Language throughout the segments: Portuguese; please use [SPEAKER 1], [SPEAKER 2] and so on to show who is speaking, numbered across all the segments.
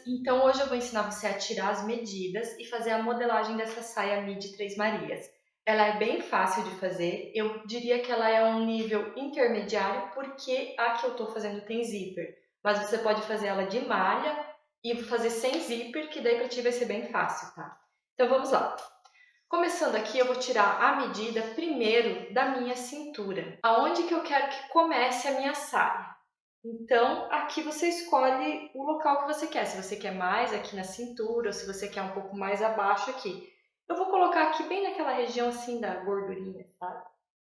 [SPEAKER 1] Então hoje eu vou ensinar você a tirar as medidas e fazer a modelagem dessa saia midi Três Marias. Ela é bem fácil de fazer, eu diria que ela é um nível intermediário porque a que eu estou fazendo tem zíper, mas você pode fazer ela de malha e fazer sem zíper, que daí para ti vai ser bem fácil, tá? Então vamos lá. Começando aqui, eu vou tirar a medida primeiro da minha cintura, aonde que eu quero que comece a minha saia. Então, aqui você escolhe o local que você quer, se você quer mais aqui na cintura ou se você quer um pouco mais abaixo aqui. Eu vou colocar aqui bem naquela região assim da gordurinha, tá?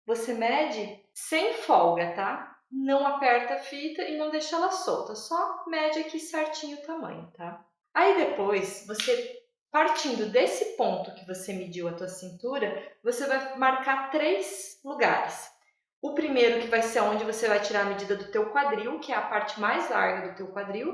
[SPEAKER 1] Você mede sem folga, tá? Não aperta a fita e não deixa ela solta, só mede aqui certinho o tamanho, tá? Aí depois, você partindo desse ponto que você mediu a tua cintura, você vai marcar 3 lugares. O primeiro que vai ser onde você vai tirar a medida do teu quadril, que é a parte mais larga do teu quadril,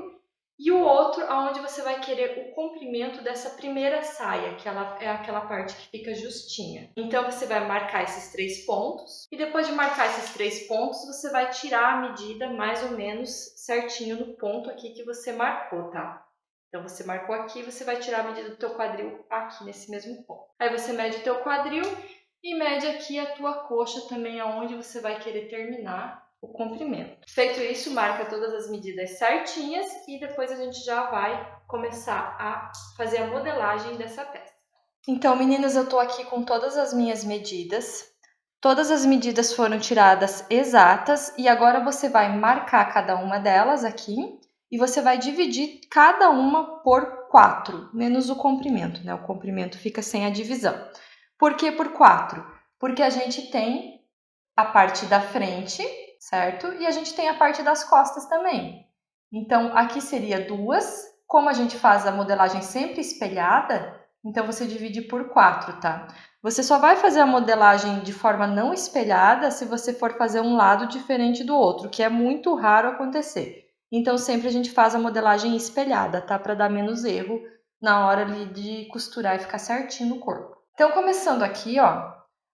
[SPEAKER 1] e o outro aonde você vai querer o comprimento dessa primeira saia, que ela é aquela parte que fica justinha. Então você vai marcar esses 3 pontos, e depois de marcar esses 3 pontos, você vai tirar a medida mais ou menos certinho no ponto aqui que você marcou, tá? Então você marcou aqui, você vai tirar a medida do teu quadril aqui nesse mesmo ponto. Aí você mede o teu quadril e mede aqui a tua coxa também, aonde você vai querer terminar o comprimento. Feito isso, marca todas as medidas certinhas e depois a gente já vai começar a fazer a modelagem dessa peça. Então, meninas, eu tô aqui com todas as minhas medidas. Todas as medidas foram tiradas exatas e agora você vai marcar cada uma delas aqui e você vai dividir cada uma por 4, menos o comprimento, né? O comprimento fica sem a divisão. Por que por 4? Porque a gente tem a parte da frente, certo? E a gente tem a parte das costas também. Então, aqui seria 2. Como a gente faz a modelagem sempre espelhada, então você divide por 4, tá? Você só vai fazer a modelagem de forma não espelhada se você for fazer um lado diferente do outro, que é muito raro acontecer. Então, sempre a gente faz a modelagem espelhada, tá? Para dar menos erro na hora ali de costurar e ficar certinho no corpo. Então, começando aqui, ó,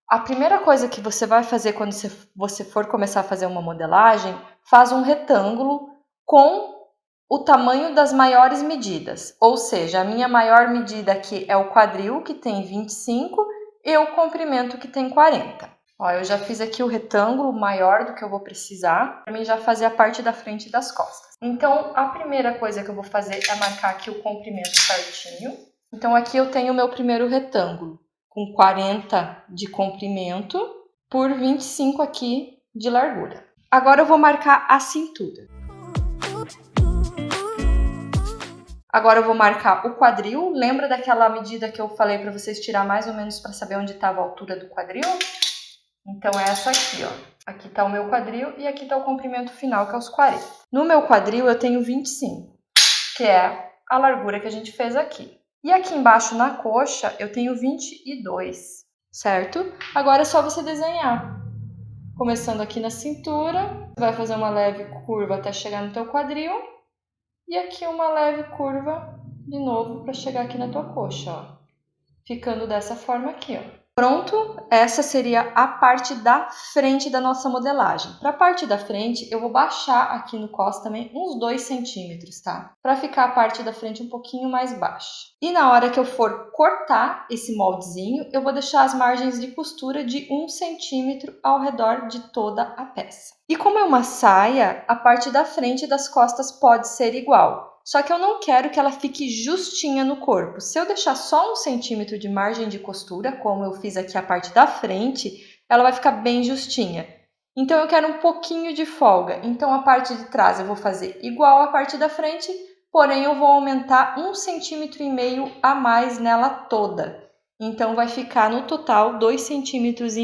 [SPEAKER 1] a primeira coisa que você vai fazer quando você for começar a fazer uma modelagem, faz um retângulo com o tamanho das maiores medidas. Ou seja, a minha maior medida aqui é o quadril, que tem 25, e o comprimento, que tem 40. Ó, eu já fiz aqui o retângulo maior do que eu vou precisar, para mim já fazer a parte da frente e das costas. Então, a primeira coisa que eu vou fazer é marcar aqui o comprimento certinho. Então, aqui eu tenho o meu primeiro retângulo, com 40 de comprimento por 25 aqui de largura. Agora eu vou marcar a cintura. Agora eu vou marcar o quadril. Lembra daquela medida que eu falei para vocês tirar mais ou menos para saber onde estava a altura do quadril? Então é essa aqui, ó. Aqui está o meu quadril e aqui está o comprimento final, que é os 40. No meu quadril eu tenho 25, que é a largura que a gente fez aqui. E aqui embaixo na coxa eu tenho 22, certo? Agora é só você desenhar. Começando aqui na cintura, vai fazer uma leve curva até chegar no teu quadril. E aqui uma leve curva de novo para chegar aqui na tua coxa, ó. Ficando dessa forma aqui, ó. Pronto, essa seria a parte da frente da nossa modelagem. Para a parte da frente, eu vou baixar aqui no cos também uns 2 centímetros, tá? Para ficar a parte da frente um pouquinho mais baixa. E na hora que eu for cortar esse moldezinho, eu vou deixar as margens de costura de 1 centímetro ao redor de toda a peça. E como é uma saia, a parte da frente e das costas pode ser igual. Só que eu não quero que ela fique justinha no corpo. Se eu deixar só 1 centímetro de margem de costura, como eu fiz aqui a parte da frente, ela vai ficar bem justinha. Então eu quero um pouquinho de folga. Então a parte de trás eu vou fazer igual a parte da frente, porém eu vou aumentar 1,5 centímetros a mais nela toda. Então vai ficar no total 2,5 centímetros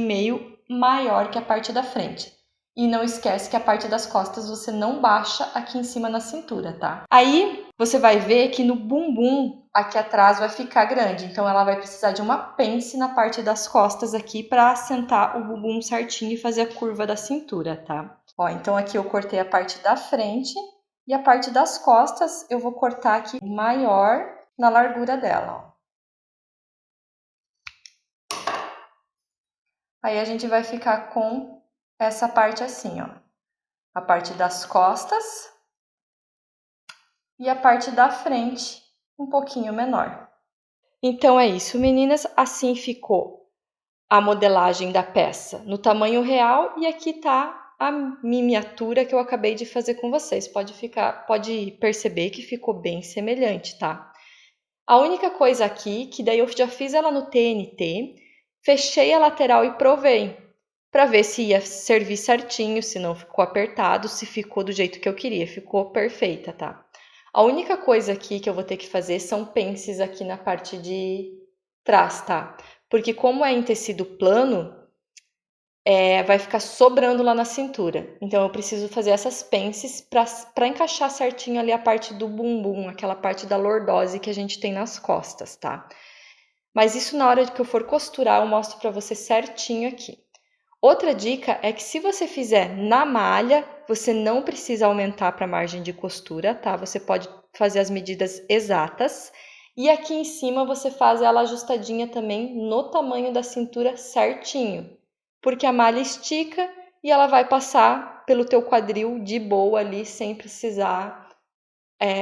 [SPEAKER 1] maior que a parte da frente. E não esquece que a parte das costas você não baixa aqui em cima na cintura, tá? Aí você vai ver que no bumbum aqui atrás vai ficar grande. Então ela vai precisar de uma pence na parte das costas aqui para assentar o bumbum certinho e fazer a curva da cintura, tá? Ó, então aqui eu cortei a parte da frente e a parte das costas eu vou cortar aqui maior na largura dela, ó. Aí a gente vai ficar com essa parte assim, ó. A parte das costas e a parte da frente um pouquinho menor. Então é isso, meninas, assim ficou a modelagem da peça no tamanho real e aqui tá a miniatura que eu acabei de fazer com vocês. Pode perceber que ficou bem semelhante, tá? A única coisa aqui, que daí eu já fiz ela no TNT, fechei a lateral e provei, para ver se ia servir certinho, se não ficou apertado, se ficou do jeito que eu queria. Ficou perfeita, tá? A única coisa aqui que eu vou ter que fazer são pences aqui na parte de trás, tá? Porque como é em tecido plano, vai ficar sobrando lá na cintura. Então eu preciso fazer essas pences para encaixar certinho ali a parte do bumbum, aquela parte da lordose que a gente tem nas costas, tá? Mas isso na hora que eu for costurar eu mostro para você certinho aqui. Outra dica é que se você fizer na malha, você não precisa aumentar para a margem de costura, tá? Você pode fazer as medidas exatas. E aqui em cima você faz ela ajustadinha também no tamanho da cintura certinho. Porque a malha estica e ela vai passar pelo teu quadril de boa ali, sem precisar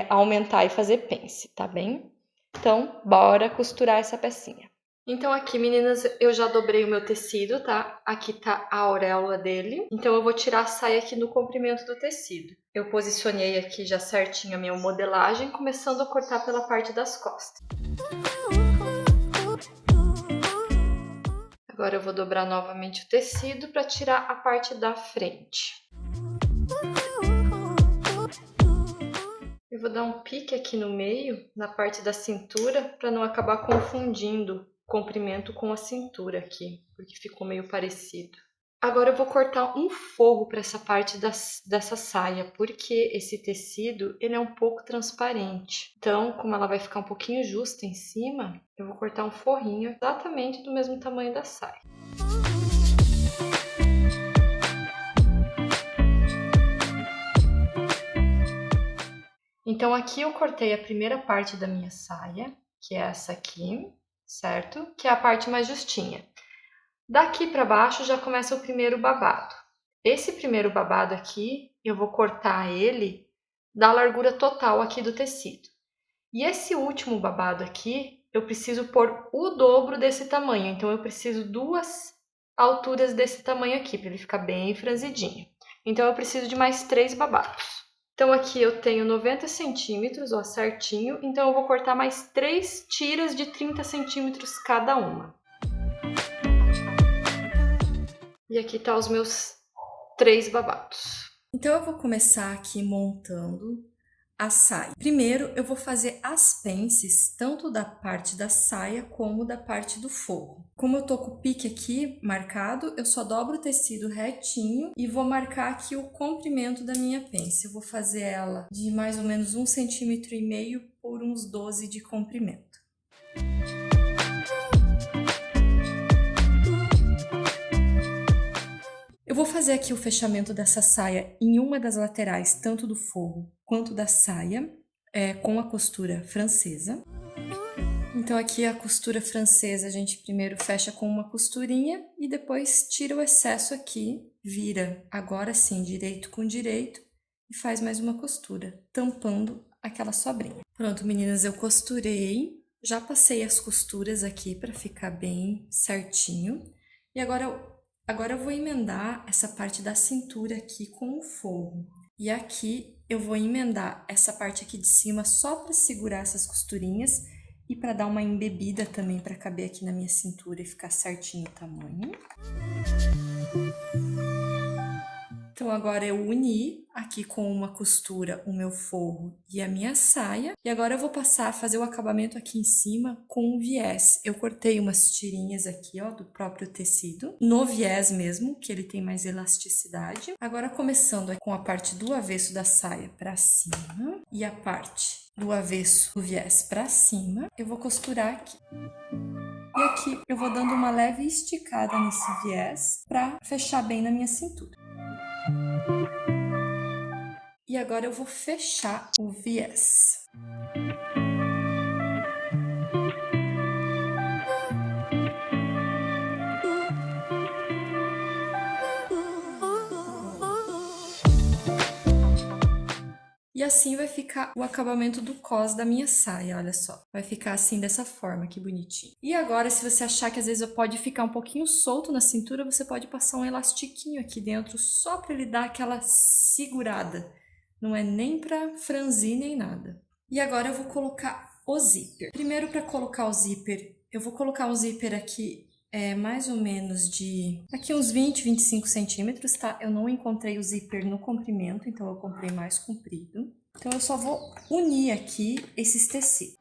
[SPEAKER 1] aumentar e fazer pence, tá bem? Então, bora costurar essa pecinha. Então aqui, meninas, eu já dobrei o meu tecido, tá? Aqui tá a auréola dele. Então eu vou tirar a saia aqui no comprimento do tecido. Eu posicionei aqui já certinho a minha modelagem, começando a cortar pela parte das costas. Agora eu vou dobrar novamente o tecido para tirar a parte da frente. Eu vou dar um pique aqui no meio, na parte da cintura, para não acabar confundindo o comprimento com a cintura aqui, porque ficou meio parecido. Agora eu vou cortar um forro para essa parte dessa saia, porque esse tecido ele é um pouco transparente. Então, como ela vai ficar um pouquinho justa em cima, eu vou cortar um forrinho exatamente do mesmo tamanho da saia. Então aqui eu cortei a primeira parte da minha saia, que é essa aqui, certo? Que é a parte mais justinha. Daqui para baixo já começa o primeiro babado. Esse primeiro babado aqui, eu vou cortar ele da largura total aqui do tecido. E esse último babado aqui, eu preciso pôr o dobro desse tamanho. Então eu preciso duas alturas desse tamanho aqui, para ele ficar bem franzidinho. Então eu preciso de mais 3 babados. Então aqui eu tenho 90 centímetros, ó, certinho. Então eu vou cortar mais 3 tiras de 30 centímetros cada uma. E aqui tá os meus 3 babados. Então eu vou começar aqui montando a saia. Primeiro eu vou fazer as pences, tanto da parte da saia como da parte do forro. Como eu tô com o pique aqui marcado, eu só dobro o tecido retinho e vou marcar aqui o comprimento da minha pence. Eu vou fazer ela de mais ou menos 1,5 cm por uns 12 de comprimento. Eu vou fazer aqui o fechamento dessa saia em uma das laterais, tanto do forro quanto da saia, com a costura francesa. Então aqui a costura francesa a gente primeiro fecha com uma costurinha e depois tira o excesso aqui, vira agora sim direito com direito e faz mais uma costura, tampando aquela sobrinha. Pronto, meninas, eu costurei, já passei as costuras aqui para ficar bem certinho e agora eu vou emendar essa parte da cintura aqui com o forro. E aqui eu vou emendar essa parte aqui de cima só para segurar essas costurinhas e para dar uma embebida também para caber aqui na minha cintura e ficar certinho o tamanho. Então agora eu uni aqui com uma costura o meu forro e a minha saia. E agora eu vou passar a fazer o acabamento aqui em cima com o viés. Eu cortei umas tirinhas aqui, ó, do próprio tecido, no viés mesmo, que ele tem mais elasticidade. Agora começando com a parte do avesso da saia para cima e a parte do avesso do viés para cima, eu vou costurar aqui. E aqui eu vou dando uma leve esticada nesse viés para fechar bem na minha cintura. E agora eu vou fechar o viés. E
[SPEAKER 2] assim vai ficar o acabamento do cos da minha saia, olha só. Vai ficar assim dessa forma, que bonitinho. E agora, se você achar que às vezes pode ficar um pouquinho solto na cintura, você pode passar um elastiquinho aqui dentro, só para ele dar aquela segurada. Não é nem para franzir nem nada. E agora eu vou colocar o zíper. Primeiro, para colocar o zíper, eu vou colocar um zíper aqui mais ou menos de aqui uns 20, 25 centímetros, tá? Eu não encontrei o zíper no comprimento, então eu comprei mais comprido. Então eu só vou unir aqui esses tecidos.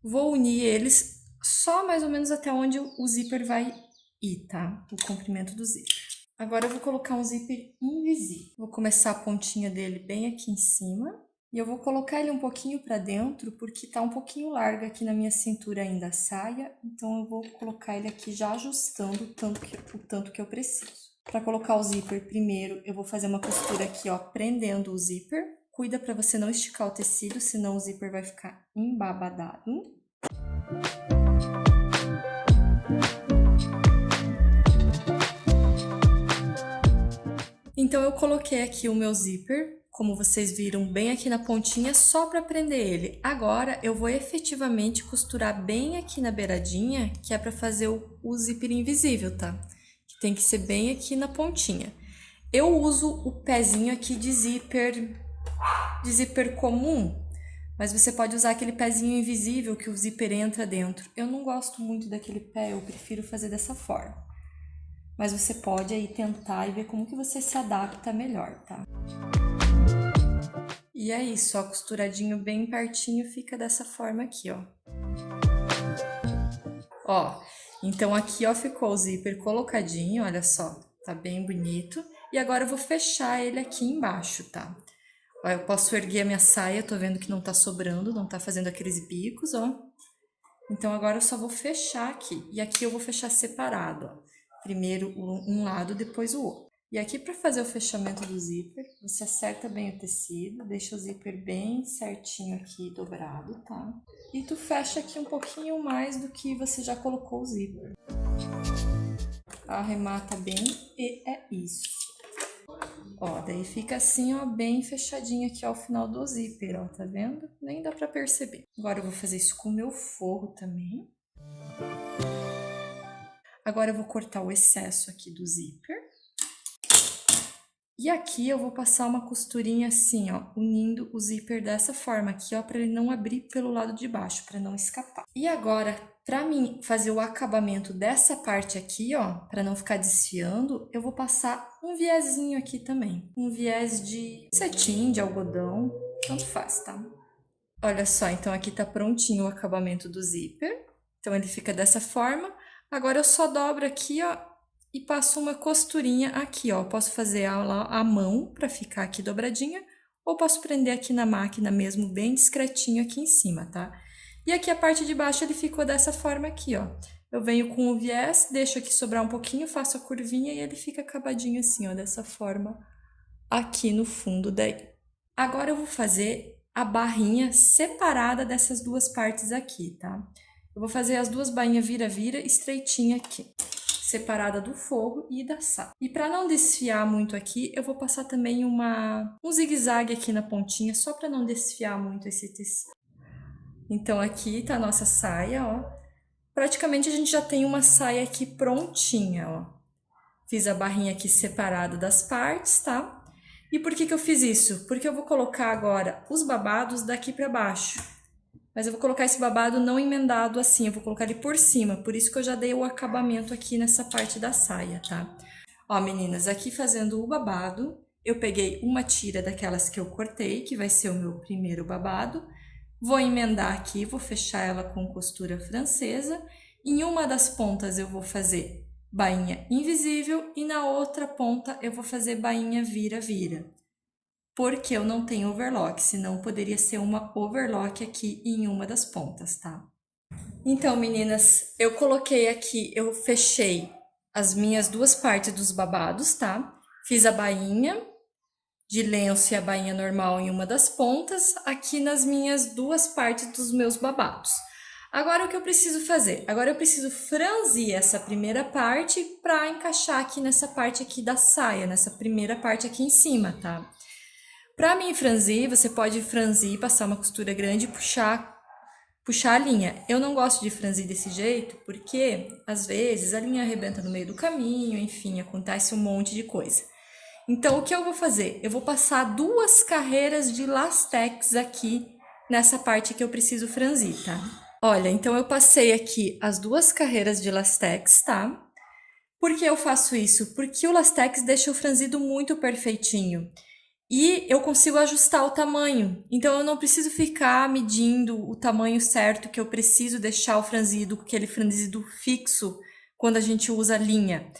[SPEAKER 2] Vou unir eles só mais ou menos até onde o zíper vai ir, tá? O comprimento do zíper. Agora eu vou colocar um zíper invisível. Vou começar a pontinha dele bem aqui em cima. E eu vou colocar ele um pouquinho para dentro, porque tá um pouquinho larga aqui na minha cintura ainda a saia. Então eu vou colocar ele aqui já ajustando o tanto que eu preciso. Para colocar o zíper, primeiro eu vou fazer uma costura aqui, ó, prendendo o zíper. Cuida para você não esticar o tecido, senão o zíper vai ficar embabadado. Então eu coloquei aqui o meu zíper, como vocês viram, bem aqui na pontinha, só para prender ele. Agora eu vou efetivamente costurar bem aqui na beiradinha, que é para fazer o zíper invisível, tá? Que tem que ser bem aqui na pontinha. Eu uso o pezinho aqui de zíper comum, mas você pode usar aquele pezinho invisível que o zíper entra dentro. Eu não gosto muito daquele pé, eu prefiro fazer dessa forma. Mas você pode aí tentar e ver como que você se adapta melhor, tá? E é isso, ó, costuradinho bem pertinho, fica dessa forma aqui, ó. Ó, então aqui, ó, ficou o zíper colocadinho, olha só, tá bem bonito. E agora eu vou fechar ele aqui embaixo, tá? Ó, eu posso erguer a minha saia, tô vendo que não tá sobrando, não tá fazendo aqueles bicos, ó. Então agora eu só vou fechar aqui, e aqui eu vou fechar separado, ó. Primeiro um lado, depois o outro. E aqui para fazer o fechamento do zíper, você acerta bem o tecido, deixa o zíper bem certinho aqui, dobrado, tá? E tu fecha aqui um pouquinho mais do que você já colocou o zíper. Arremata bem e é isso. Ó, daí fica assim, ó, bem fechadinho aqui ao final do zíper, ó, tá vendo? Nem dá pra perceber. Agora eu vou fazer isso com o meu forro também. Agora eu vou cortar o excesso aqui do zíper. E aqui eu vou passar uma costurinha assim, ó, unindo o zíper dessa forma aqui, ó, para ele não abrir pelo lado de baixo, para não escapar. E agora, para mim fazer o acabamento dessa parte aqui, ó, para não ficar desfiando, eu vou passar um viezinho aqui também. Um viés de cetim, de algodão, tanto faz, tá? Olha só, então aqui tá prontinho o acabamento do zíper. Então ele fica dessa forma. Agora eu só dobro aqui, ó, e passo uma costurinha aqui, ó. Posso fazer a mão para ficar aqui dobradinha, ou posso prender aqui na máquina mesmo, bem discretinho aqui em cima, tá? E aqui a parte de baixo ele ficou dessa forma aqui, ó. Eu venho com o viés, deixo aqui sobrar um pouquinho, faço a curvinha e ele fica acabadinho assim, ó, dessa forma aqui no fundo daí. Agora eu vou fazer a barrinha separada dessas duas partes aqui, tá? Eu vou fazer as duas bainhas vira-vira estreitinha aqui, separada do forro e da saia. E para não desfiar muito aqui, eu vou passar também um zigue-zague aqui na pontinha, só para não desfiar muito esse tecido. Então aqui tá a nossa saia, ó. Praticamente a gente já tem uma saia aqui prontinha, ó. Fiz a barrinha aqui separada das partes, tá? E por que eu fiz isso? Porque eu vou colocar agora os babados daqui para baixo. Mas eu vou colocar esse babado não emendado assim, eu vou colocar ele por cima. Por isso que eu já dei o acabamento aqui nessa parte da saia, tá? Ó, meninas, aqui fazendo o babado, eu peguei uma tira daquelas que eu cortei, que vai ser o meu primeiro babado. Vou emendar aqui, vou fechar ela com costura francesa. Em uma das pontas eu vou fazer bainha invisível e na outra ponta eu vou fazer bainha vira-vira. Porque eu não tenho overlock, senão poderia ser uma overlock aqui em uma das pontas, tá? Então, meninas, eu coloquei aqui, eu fechei as minhas duas partes dos babados, tá? Fiz a bainha de lenço e a bainha normal em uma das pontas, aqui nas minhas duas partes dos meus babados. Agora, o que eu preciso fazer? Agora, eu preciso franzir essa primeira parte para encaixar aqui nessa parte aqui da saia, nessa primeira parte aqui em cima, tá? Para mim franzir, você pode franzir, passar uma costura grande e puxar a linha. Eu não gosto de franzir desse jeito porque, às vezes, a linha arrebenta no meio do caminho, enfim, acontece um monte de coisa. Então, o que eu vou fazer? Eu vou passar 2 carreiras de lastex aqui nessa parte que eu preciso franzir, tá? Olha, então eu passei aqui as 2 carreiras de lastex, tá? Por que eu faço isso? Porque o lastex deixa o franzido muito perfeitinho. E eu consigo ajustar o tamanho. Então, eu não preciso ficar medindo o tamanho certo que eu preciso deixar o franzido, aquele franzido fixo, quando a gente usa linha.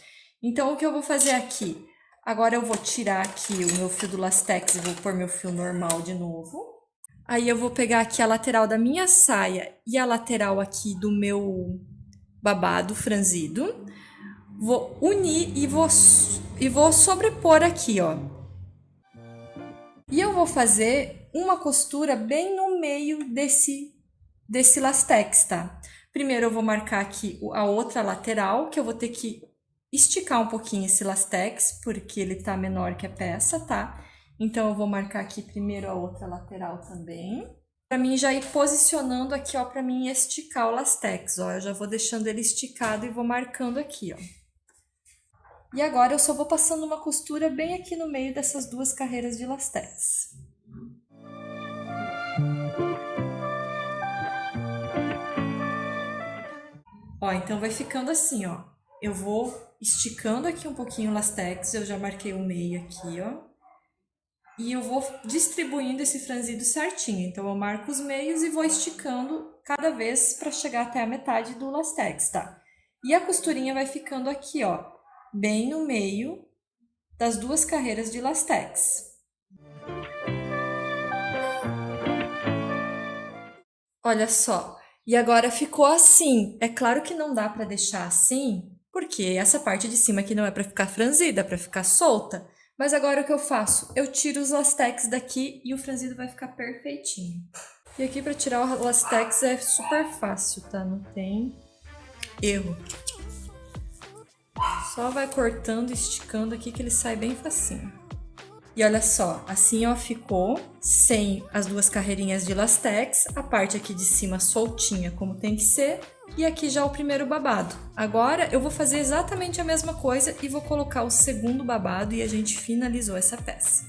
[SPEAKER 2] Então, o que eu vou fazer aqui? Agora eu vou tirar aqui o meu fio do lastex e vou pôr meu fio normal de novo. Aí eu vou pegar aqui a lateral da minha saia e a lateral aqui do meu babado franzido. Vou unir e vou sobrepor aqui, ó. E eu vou fazer uma costura bem no meio desse lastex, tá? Primeiro eu vou marcar aqui a outra lateral, que eu vou ter que esticar um pouquinho esse lastex, porque ele tá menor que a peça, tá? Então, eu vou marcar aqui primeiro a outra lateral também. Pra mim já ir posicionando aqui, ó, pra mim esticar o lastex, ó. Eu já vou deixando ele esticado e vou marcando aqui, ó. E agora eu só vou passando uma costura bem aqui no meio dessas 2 carreiras de lastex. Ó, então vai ficando assim, ó. Eu vou esticando aqui um pouquinho o lastex, eu já marquei o meio aqui, ó. E eu vou distribuindo esse franzido certinho. Então, eu marco os meios e vou esticando cada vez para chegar até a metade do lastex, tá? E a costurinha vai ficando aqui, ó, bem no meio das 2 carreiras de lastex. Olha só, e agora ficou assim. É claro que não dá para deixar assim, porque essa parte de cima aqui não é para ficar franzida, é para ficar solta. Mas agora o que eu faço? Eu tiro os lastex daqui e o franzido vai ficar perfeitinho. E aqui para tirar o lastex é super fácil, tá? Não tem erro. Só vai cortando e esticando aqui que ele sai bem facinho. E olha só, assim ó ficou, sem as 2 carreirinhas de lastex, a parte aqui de cima soltinha como tem que ser, e aqui já o primeiro babado. Agora eu vou fazer exatamente a mesma coisa e vou colocar o segundo babado e a gente finalizou essa peça.